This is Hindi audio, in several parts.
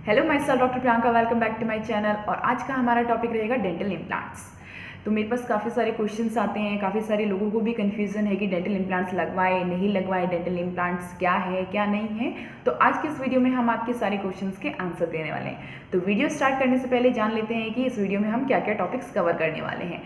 Hello myself doctor Priyanka, welcome back to my channel. और आज का हमारा टॉपिक रहेगा डेंटल इम्प्लांट्स। तो मेरे पास काफ़ी सारे क्वेश्चंस आते हैं, काफ़ी सारे लोगों को भी कन्फ्यूज़न है कि डेंटल इम्प्लांट्स लगवाए नहीं लगवाए, डेंटल इम्प्लांट्स क्या है क्या नहीं है। तो आज के इस वीडियो में हम आपके सारे क्वेश्चंस के आंसर देने वाले हैं। तो वीडियो स्टार्ट करने से पहले जान लेते हैं कि इस वीडियो में हम क्या क्या टॉपिक्स कवर करने वाले हैं।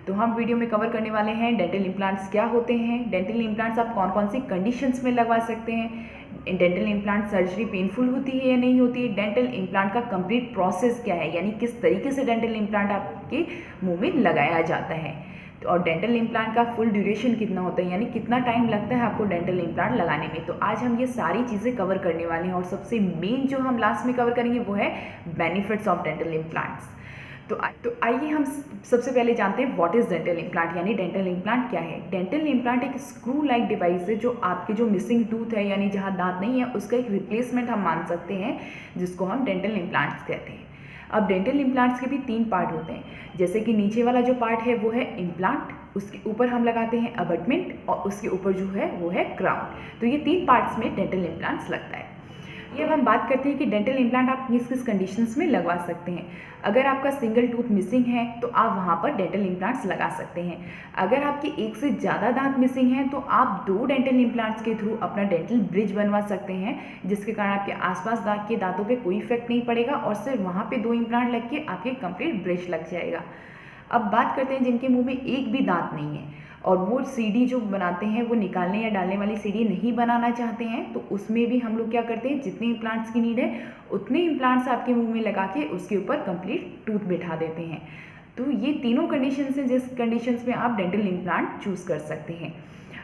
तो हम वीडियो में कवर करने वाले हैं डेंटल इम्प्लांट्स क्या होते हैं, डेंटल इम्प्लांट्स आप कौन कौन सी कंडीशंस में लगवा सकते हैं, डेंटल इम्प्लांट सर्जरी पेनफुल होती है या नहीं होती है, डेंटल इम्प्लांट का कंप्लीट प्रोसेस क्या है, यानी किस तरीके से डेंटल इम्प्लांट आपके मुंह में लगाया जाता है, और डेंटल इम्प्लांट का फुल ड्यूरेशन कितना होता है, यानी कितना टाइम लगता है आपको डेंटल इम्प्लांट लगाने में। तो आज हम ये सारी चीज़ें कवर करने वाले हैं। और सबसे मेन जो हम लास्ट में कवर करेंगे वो है बेनिफिट्स ऑफ डेंटल इम्प्लांट्स। तो आइए हम सबसे पहले जानते हैं व्हाट इज़ डेंटल इम्प्लांट, यानी डेंटल इम्प्लांट क्या है। डेंटल इम्प्लांट एक स्क्रू लाइक डिवाइस है जो आपके जो मिसिंग टूथ है, यानी जहाँ दांत नहीं है, उसका एक रिप्लेसमेंट हम मान सकते हैं, जिसको हम डेंटल इम्प्लांट्स कहते हैं। अब डेंटल इम्प्लांट्स के भी 3 पार्ट होते हैं। जैसे कि नीचे वाला जो पार्ट है वो है इम्प्लांट, उसके ऊपर हम लगाते हैं अबटमेंट, और उसके ऊपर जो है वो है क्राउन। तो ये 3 पार्ट्स में डेंटल इम्प्लांट्स लगता है। ये अब हम बात करते हैं कि डेंटल इम्प्लांट आप किस किस कंडीशंस में लगवा सकते हैं। अगर आपका सिंगल टूथ मिसिंग है तो आप वहाँ पर डेंटल इम्प्लांट्स लगा सकते हैं। अगर आपके एक से ज़्यादा दांत मिसिंग हैं तो आप 2 डेंटल इम्प्लांट्स के थ्रू अपना डेंटल ब्रिज बनवा सकते हैं, जिसके कारण आपके आसपास दांत के दांतों पे कोई इफेक्ट नहीं पड़ेगा और सिर्फ वहाँ पे 2 इम्प्लांट लग के आपके कंप्लीट ब्रिज लग जाएगा। अब बात करते हैं जिनके मुँह में एक भी दांत नहीं है और वो सीढ़ी जो बनाते हैं वो निकालने या डालने वाली सीढ़ी नहीं बनाना चाहते हैं, तो उसमें भी हम लोग क्या करते हैं, जितने इम्प्लांट्स की नीड है उतने इम्प्लांट्स आपके मुंह में लगा के उसके ऊपर कंप्लीट टूथ बिठा देते हैं। तो ये तीनों कंडीशंस हैं जिस कंडीशंस में आप डेंटल इम्प्लांट चूज़ कर सकते हैं।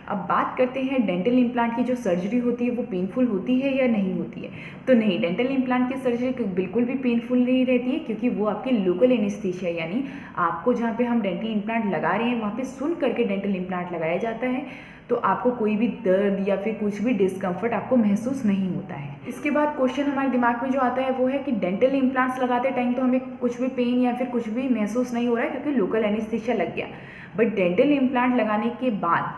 अब बात करते हैं डेंटल इम्प्लांट की जो सर्जरी होती है वो पेनफुल होती है या नहीं होती है। तो नहीं, डेंटल इम्प्लांट की सर्जरी बिल्कुल भी पेनफुल नहीं रहती है, क्योंकि वो आपके लोकल एनेस्थीसिया, यानी आपको जहाँ पे हम डेंटल इम्प्लांट लगा रहे हैं वहाँ पे सुन करके डेंटल इम्प्लांट लगाया जाता है। तो आपको कोई भी दर्द या फिर कुछ भी डिस्कम्फर्ट आपको महसूस नहीं होता है। इसके बाद क्वेश्चन हमारे दिमाग में जो आता है वो है कि डेंटल इम्प्लांट्स लगाते टाइम तो हमें कुछ भी पेन या फिर कुछ भी महसूस नहीं हो रहा है क्योंकि लोकल एनेस्थीसिया लग गया, बट डेंटल इम्प्लांट लगाने के बाद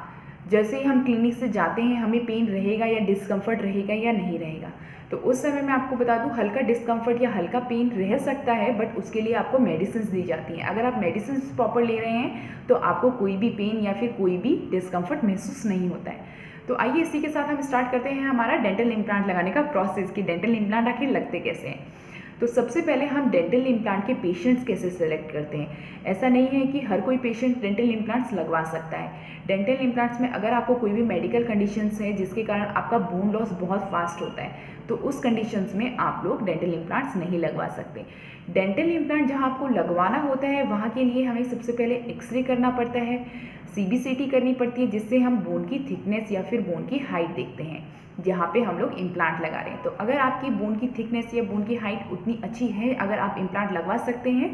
जैसे ही हम क्लिनिक से जाते हैं हमें पेन रहेगा या डिस्कम्फर्ट रहेगा या नहीं रहेगा। तो उस समय मैं आपको बता दूं, हल्का डिस्कम्फर्ट या हल्का पेन रह सकता है, बट उसके लिए आपको मेडिसिन दी जाती हैं। अगर आप मेडिसिन प्रॉपर ले रहे हैं तो आपको कोई भी पेन या फिर कोई भी डिस्कम्फर्ट महसूस नहीं होता है। तो आइए इसी के साथ हम स्टार्ट करते हैं हमारा डेंटल इम्प्लांट लगाने का प्रोसेस, कि डेंटल इम्प्लांट आखिर लगते कैसे हैं। तो सबसे पहले हम डेंटल इम्प्लांट के पेशेंट्स कैसे सेलेक्ट करते हैं। ऐसा नहीं है कि हर कोई पेशेंट डेंटल इम्प्लांट्स लगवा सकता है। डेंटल इम्प्लांट्स में अगर आपको कोई भी मेडिकल कंडीशंस है जिसके कारण आपका बोन लॉस बहुत फास्ट होता है, तो उस कंडीशंस में आप लोग डेंटल इम्प्लांट्स नहीं लगवा सकते। डेंटल इम्प्लांट जहाँ आपको लगवाना होता है वहाँ के लिए हमें सबसे पहले एक्सरे करना पड़ता है, सीबीसीटी करनी पड़ती है, जिससे हम बोन की थिकनेस या फिर बोन की हाइट देखते हैं जहाँ पे हम लोग इम्प्लांट लगा रहे हैं। तो अगर आपकी बोन की थिकनेस या बोन की हाइट उतनी अच्छी है, अगर आप इम्प्लांट लगवा सकते हैं,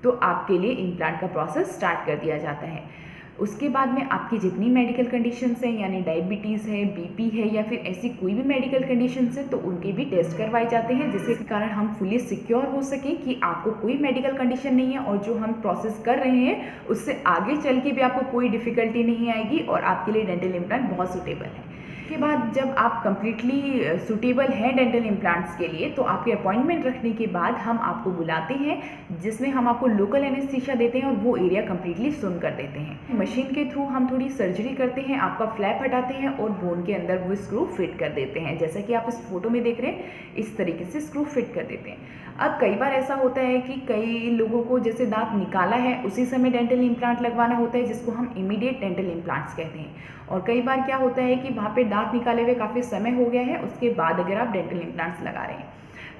तो आपके लिए इम्प्लांट का प्रोसेस स्टार्ट कर दिया जाता है। उसके बाद में आपकी जितनी मेडिकल कंडीशंस हैं, यानी डायबिटीज़ है, बीपी है, या फिर ऐसी कोई भी मेडिकल कंडीशंस है, तो उनके भी टेस्ट करवाए जाते हैं, जिसके कारण हम फुली सिक्योर हो सकें कि आपको कोई मेडिकल कंडीशन नहीं है और जो हम प्रोसेस कर रहे हैं उससे आगे चल के भी आपको कोई डिफ़िकल्टी नहीं आएगी और आपके लिए डेंटल इम्प्लांट बहुत सूटेबल है। उसके बाद जब आप कम्प्लीटली सूटेबल हैं डेंटल इम्प्लांट्स के लिए, तो आपके अपॉइंटमेंट रखने के बाद हम आपको बुलाते हैं, जिसमें हम आपको लोकल एनेस्थीसिया देते हैं और वो एरिया कम्प्लीटली सुन कर देते हैं। मशीन के थ्रू हम थोड़ी सर्जरी करते हैं, आपका फ्लैप हटाते हैं और बोन के अंदर वो स्क्रू फिट कर देते हैं, जैसा कि आप इस फोटो में देख रहे हैं, इस तरीके से स्क्रू फिट कर देते हैं। अब कई बार ऐसा होता है कि कई लोगों को जैसे दांत निकाला है उसी समय डेंटल इम्प्लांट लगवाना होता है, जिसको हम इमीडिएट डेंटल इम्प्लांट्स कहते हैं। और कई बार क्या होता है कि वहाँ पे दांत निकाले हुए काफ़ी समय हो गया है, उसके बाद अगर आप डेंटल इम्प्लांट्स लगा रहे हैं,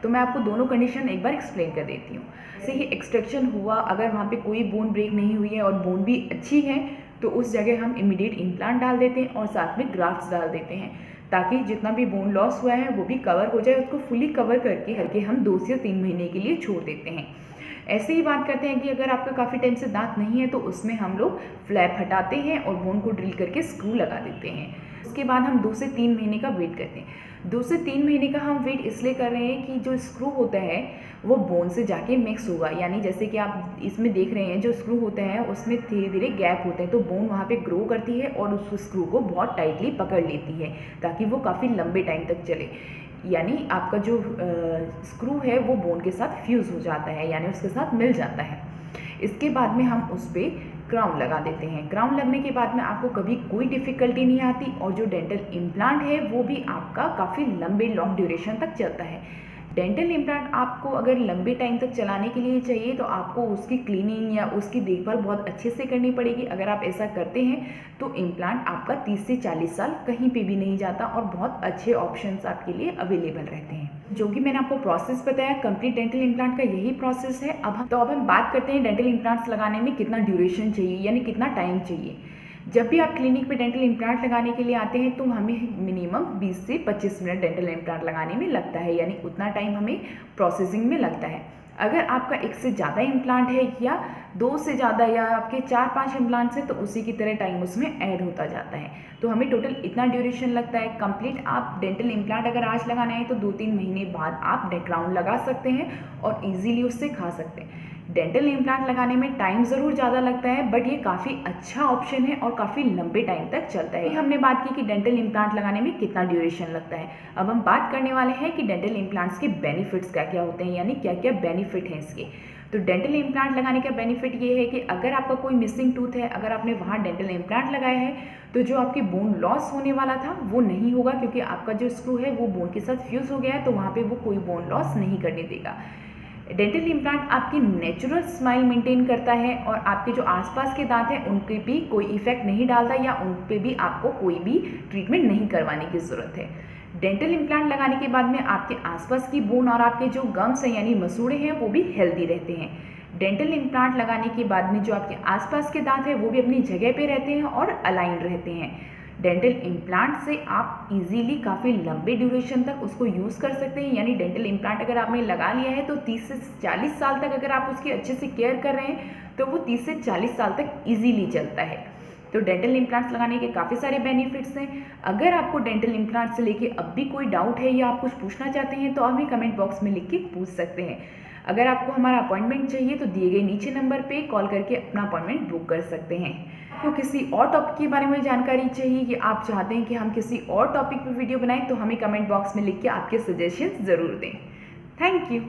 तो मैं आपको दोनों कंडीशन एक बार एक्सप्लेन कर देती हूँ। जैसे ही एक्सट्रैक्शन हुआ, अगर वहाँ पे कोई बोन ब्रेक नहीं हुई है और बोन भी अच्छी है, तो उस जगह हम इमीडिएट इम्प्लांट डाल देते हैं और साथ में ग्राफ्ट्स डाल देते हैं, ताकि जितना भी बोन लॉस हुआ है वो भी कवर हो जाए। उसको फुली कवर करके हम 2 से 3 महीने के लिए छोड़ देते हैं। ऐसे ही बात करते हैं कि अगर आपका काफ़ी टाइम से दांत नहीं है, तो उसमें हम लोग फ्लैप हटाते हैं और बोन को ड्रिल करके स्क्रू लगा देते हैं। उसके बाद हम 2 से 3 महीने का वेट करते हैं। 2 से 3 महीने का हम वेट इसलिए कर रहे हैं कि जो स्क्रू होता है वो बोन से जाके मिक्स होगा, यानी जैसे कि आप इसमें देख रहे हैं जो स्क्रू होता है उसमें धीरे धीरे गैप होते हैं, तो बोन वहाँ पे ग्रो करती है और उस स्क्रू को बहुत टाइटली पकड़ लेती है ताकि वो काफ़ी लंबे टाइम तक चले। यानी आपका जो स्क्रू है वो बोन के साथ फ्यूज़ हो जाता है, यानी उसके साथ मिल जाता है। इसके बाद में हम उस पर क्राउन लगा देते हैं। क्राउन लगने के बाद में आपको कभी कोई डिफ़िकल्टी नहीं आती और जो डेंटल इम्प्लांट है वो भी आपका काफ़ी लॉन्ग ड्यूरेशन तक चलता है। डेंटल इम्प्लांट आपको अगर लंबे टाइम तक चलाने के लिए चाहिए तो आपको उसकी क्लीनिंग या उसकी देखभाल बहुत अच्छे से करनी पड़ेगी। अगर आप ऐसा करते हैं तो इम्प्लांट आपका 30 से 40 साल कहीं पे भी नहीं जाता और बहुत अच्छे ऑप्शंस आपके लिए अवेलेबल रहते हैं। जो कि मैंने आपको प्रोसेस बताया, कंप्लीट डेंटल इम्प्लांट का यही प्रोसेस है। अब हम बात करते हैं डेंटल इम्प्लांट्स लगाने में कितना ड्यूरेशन चाहिए, यानी कितना टाइम चाहिए। जब भी आप क्लिनिक पे डेंटल इम्प्लांट लगाने के लिए आते हैं तो हमें मिनिमम 20 से 25 मिनट डेंटल इम्प्लांट लगाने में लगता है, यानी उतना टाइम हमें प्रोसेसिंग में लगता है। अगर आपका एक से ज़्यादा इम्प्लांट है या 2 से ज़्यादा या आपके 4-5 इम्प्लांट्स हैं तो उसी की तरह टाइम उसमें ऐड होता जाता है। तो हमें टोटल इतना ड्यूरेशन लगता है। कंप्लीट आप डेंटल इम्प्लांट अगर आज लगाना है तो 2-3 महीने बाद आप क्राउन लगा सकते हैं और ईजीली उससे खा सकते हैं। डेंटल इम्प्लांट लगाने में टाइम ज़रूर ज़्यादा लगता है बट ये काफ़ी अच्छा ऑप्शन है और काफ़ी लंबे टाइम तक चलता है। हमने बात की कि डेंटल इम्प्लांट लगाने में कितना ड्यूरेशन लगता है। अब हम बात करने वाले हैं कि डेंटल इम्प्लांट्स के बेनिफिट्स क्या क्या होते हैं, यानी क्या क्या बेनिफिट हैं इसके। तो डेंटल इम्प्लांट लगाने का बेनिफिट ये है कि अगर आपका कोई मिसिंग टूथ है, अगर आपने वहाँ डेंटल इम्प्लांट लगाया है तो जो आपकी बोन लॉस होने वाला था वो नहीं होगा, क्योंकि आपका जो स्क्रू है वो बोन के साथ फ्यूज़ हो गया है, तो वहाँ पे वो कोई बोन लॉस नहीं करने देगा। डेंटल इम्प्लांट आपकी नेचुरल स्माइल मेंटेन करता है और आपके जो आसपास के दांत हैं उन पे भी कोई इफेक्ट नहीं डालता या उन पे भी आपको कोई भी ट्रीटमेंट नहीं करवाने की ज़रूरत है। डेंटल इम्प्लांट लगाने के बाद में आपके आसपास की बोन और आपके जो गम्स हैं यानी मसूड़े हैं वो भी हेल्दी रहते हैं। डेंटल इम्प्लांट लगाने के बाद में जो आपके आसपास के दांत हैं वो भी अपनी जगह पे रहते हैं और अलाइन रहते हैं। डेंटल इम्प्लांट से आप इजीली काफ़ी लंबे ड्यूरेशन तक उसको यूज़ कर सकते हैं, यानी डेंटल इम्प्लांट अगर आपने लगा लिया है तो 30 से 40 साल तक अगर आप उसकी अच्छे से केयर कर रहे हैं तो वो 30 से 40 साल तक इजीली चलता है। तो डेंटल इम्प्लांट्स लगाने के काफ़ी सारे बेनिफिट्स हैं। अगर आपको डेंटल इम्प्लांट से लेके अब भी कोई डाउट है या आप कुछ पूछना चाहते हैं तो आप हमें कमेंट बॉक्स में लिख के पूछ सकते हैं। अगर आपको हमारा अपॉइंटमेंट चाहिए तो दिए गए नीचे नंबर पे कॉल करके अपना अपॉइंटमेंट बुक कर सकते हैं। आपको किसी और टॉपिक के बारे में जानकारी चाहिए कि आप चाहते हैं कि हम किसी और टॉपिक पर वीडियो बनाएं तो हमें कमेंट बॉक्स में लिख के आपके सजेशन ज़रूर दें। Thank you.